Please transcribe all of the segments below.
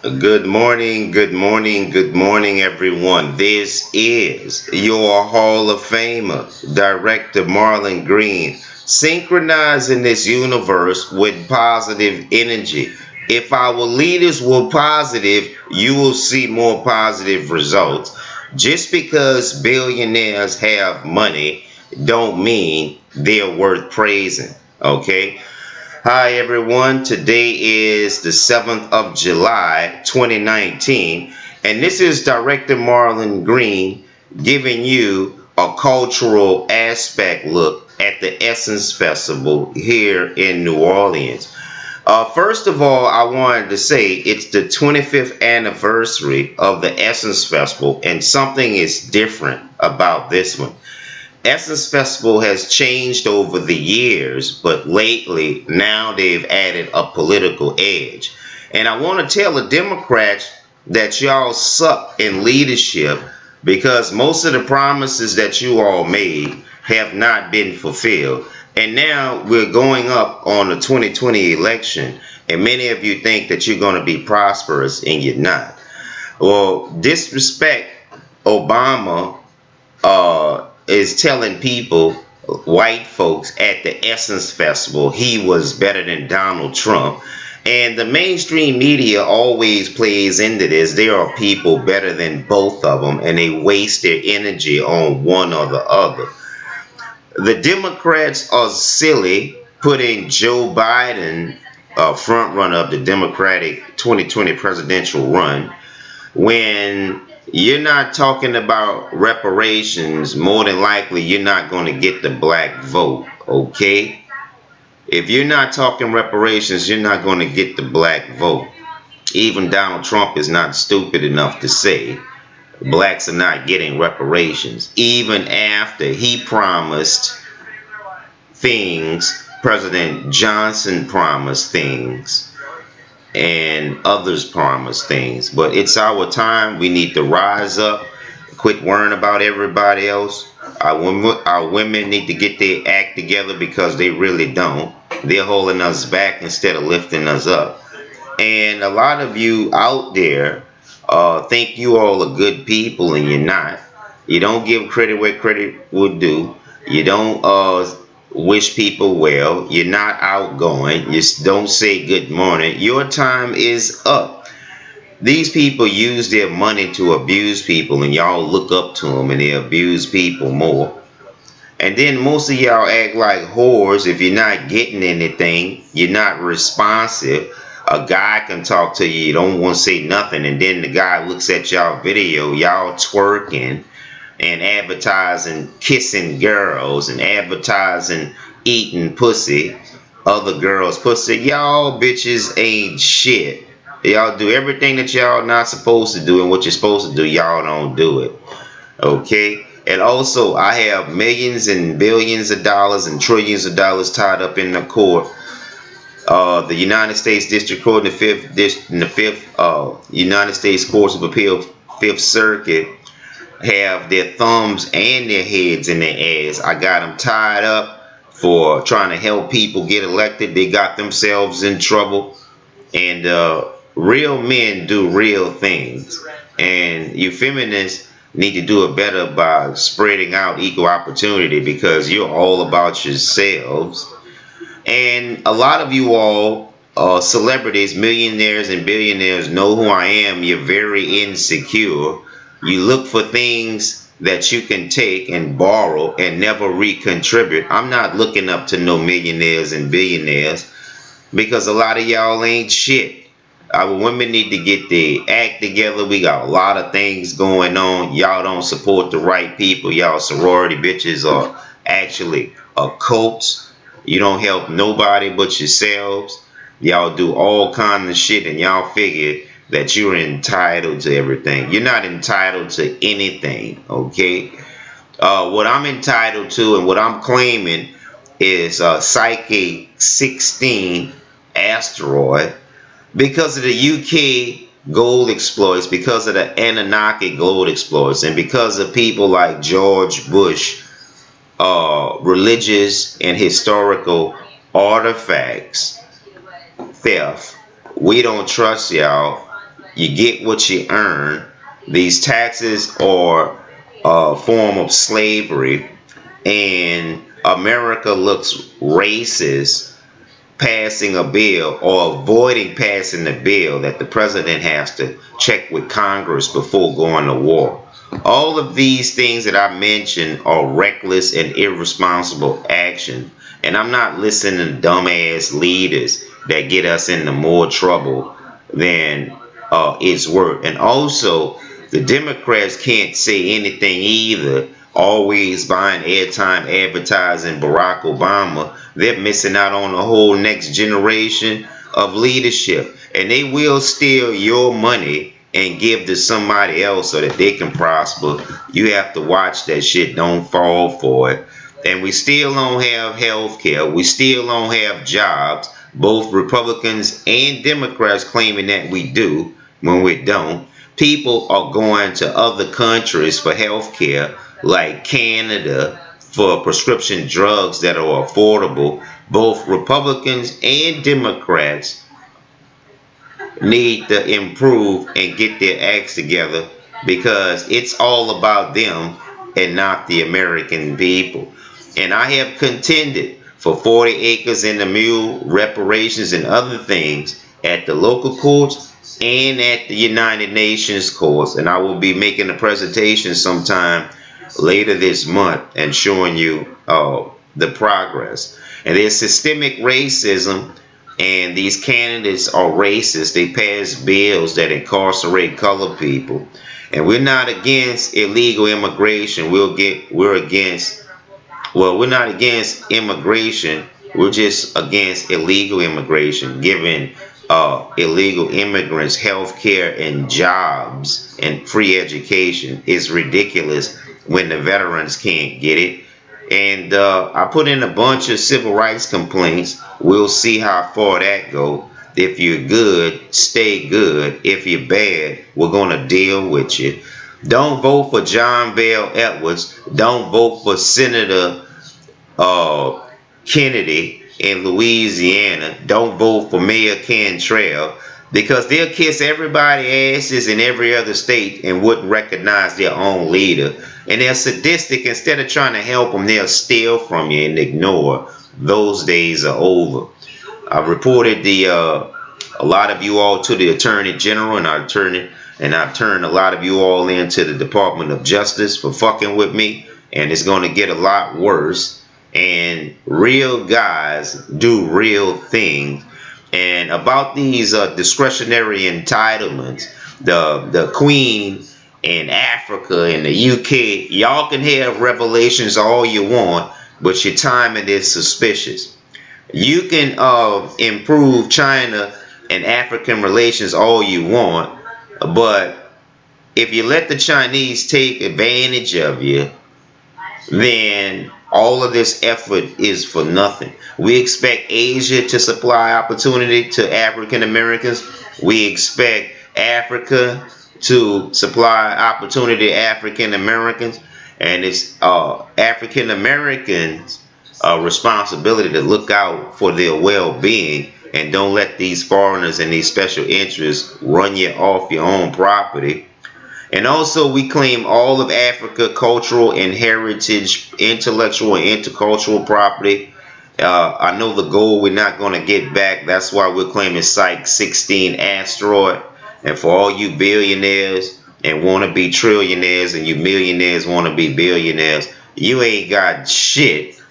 Good morning, good morning, good morning, everyone. This is your Hall of Famer, Director Marlon Green, synchronizing this universe with positive energy. If our leaders were positive, you will see more positive results. Just because billionaires have money don't mean they're worth praising, okay? Hi everyone, today is the 7th of July 2019, and this is Director Marlon Green giving you a cultural aspect look at the Essence Festival here in New Orleans. First of all, I wanted to say it's the 25th anniversary of the Essence Festival, and something is different about this one. Essence Festival has changed over the years, but lately now they've added a political edge. And I want to tell the Democrats that y'all suck in leadership because most of the promises that you all made have not been fulfilled. And now we're going up on the 2020 election, and many of you think that you're going to be prosperous, and you're not. Well, disrespect Obama is telling people, white folks, at the Essence Festival, he was better than Donald Trump. And the mainstream media always plays into this. There are people better than both of them, and they waste their energy on one or the other. The Democrats are silly putting Joe Biden, front runner of the Democratic 2020 presidential run, when you're not talking about reparations. More than likely you're not going to get the black vote, okay? If you're not talking reparations, you're not going to get the black vote. Even Donald Trump is not stupid enough to say blacks are not getting reparations, even after he promised things. President Johnson promised things, and others promise things. But it's our time. We need to rise up, quit worrying about everybody else. Our women need to get their act together because they really don't. They're holding us back instead of lifting us up. And a lot of you out there think you all are good people, and you're not. You don't give credit where credit would due. You don't wish people well. You're not outgoing. You don't say good morning. Your time is up. These people use their money to abuse people, and y'all look up to them, and they abuse people more. And then most of y'all act like whores. If you're not getting anything, you're not responsive. A guy can talk to you, you don't want to say nothing, and then the guy looks at y'all video, y'all twerking and advertising kissing girls and advertising eating pussy, other girls' pussy. Y'all bitches ain't shit. Y'all do everything that y'all not supposed to do, and what you're supposed to do, y'all don't do it. Okay? And also, I have millions and billions of dollars and trillions of dollars tied up in the court. The United States District Court in the fifth United States Courts of Appeal, Fifth Circuit, have their thumbs and their heads in their ass. I got them tied up for trying to help people get elected. They got themselves in trouble. And real men do real things. And you feminists need to do it better by spreading out equal opportunity, because you're all about yourselves. And a lot of you all, celebrities, millionaires, and billionaires, know who I am. You're very insecure. You look for things that you can take and borrow and never recontribute. I'm not looking up to no millionaires and billionaires, because a lot of y'all ain't shit. Our women need to get their act together. We got a lot of things going on. Y'all don't support the right people. Y'all sorority bitches are actually cults. You don't help nobody but yourselves. Y'all do all kind of shit, and y'all figure that you're entitled to everything. You're not entitled to anything, okay? What I'm entitled to and what I'm claiming is Psyche 16 asteroid, because of the UK gold exploits, because of the Anunnaki gold exploits, and because of people like George Bush, religious and historical artifacts theft. We don't trust y'all. You get what you earn. These taxes are a form of slavery, and America looks racist passing a bill or avoiding passing the bill that the president has to check with Congress before going to war. All of these things that I mentioned are reckless and irresponsible action. And I'm not listening to dumbass leaders that get us into more trouble than it's worth. And also, the Democrats can't say anything either. Always buying airtime advertising Barack Obama. They're missing out on the whole next generation of leadership. And they will steal your money and give to somebody else so that they can prosper. You have to watch that shit. Don't fall for it. And we still don't have health care. We still don't have jobs. Both Republicans and Democrats claiming that we do when we don't. People are going to other countries for health care, like Canada, for prescription drugs that are affordable. Both Republicans and Democrats need to improve and get their acts together, because it's all about them and not the American people. And I have contended for 40 acres in the mule, reparations, and other things at the local courts and at the United Nations courts. And I will be making a presentation sometime later this month and showing you the progress. And there's systemic racism, and these candidates are racist. They pass bills that incarcerate colored people. And we're not against illegal immigration. We're against, well, we're not against immigration. We're just against illegal immigration, giving illegal immigrants health care and jobs and free education. Is ridiculous when the veterans can't get it. And I put in a bunch of civil rights complaints. We'll see how far that go. If you're good, stay good. If you're bad, we're going to deal with you. Don't vote for John Bell Edwards. Don't vote for Senator Kennedy in Louisiana. Don't vote for Mayor Cantrell, because they'll kiss everybody's asses in every other state and wouldn't recognize their own leader. And they're sadistic. Instead of trying to help them, they'll steal from you and ignore. Those days are over. I've reported a lot of you all to the Attorney General, and I've turned a lot of you all into the Department of Justice for fucking with me, and it's going to get a lot worse. And real guys do real things. And about these discretionary entitlements, the Queen in Africa and the UK, y'all can have revelations all you want, but your timing is suspicious. You can improve China and African relations all you want, but if you let the Chinese take advantage of you, then all of this effort is for nothing. We expect Asia to supply opportunity to African Americans. We expect Africa to supply opportunity to African Americans. And it's African Americans' responsibility to look out for their well-being, and don't let these foreigners and these special interests run you off your own property. And also, we claim all of Africa cultural and heritage, intellectual and intercultural property. I know the goal we're not going to get back. That's why we're claiming Site 16 asteroid. And for all you billionaires and want to be trillionaires, and you millionaires want to be billionaires, you ain't got shit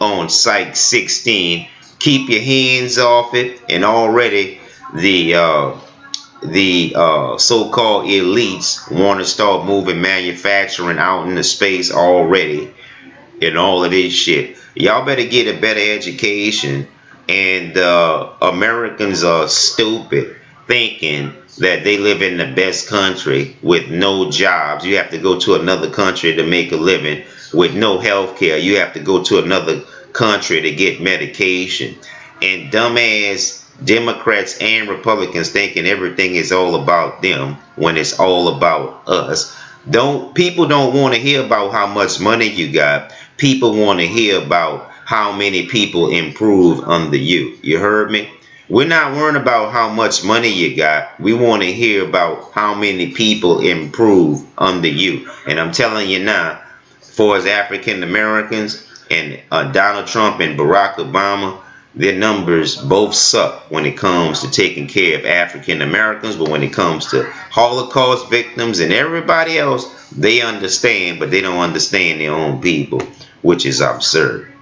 on Site 16. Keep your hands off it. And already the so-called elites want to start moving manufacturing out into space already, and all of this shit. Y'all better get a better education. And Americans are stupid thinking that they live in the best country with no jobs. You have to go to another country to make a living. With no health care, you have to go to another country to get medication. And dumbass Democrats and Republicans thinking everything is all about them when it's all about us. People don't want to hear about how much money you got. People want to hear about how many people improve under you. You heard me? We're not worrying about how much money you got. We want to hear about how many people improve under you. And I'm telling you now, for as African Americans and Donald Trump and Barack Obama, their numbers both suck when it comes to taking care of African Americans, but when it comes to Holocaust victims and everybody else, they understand, but they don't understand their own people, which is absurd.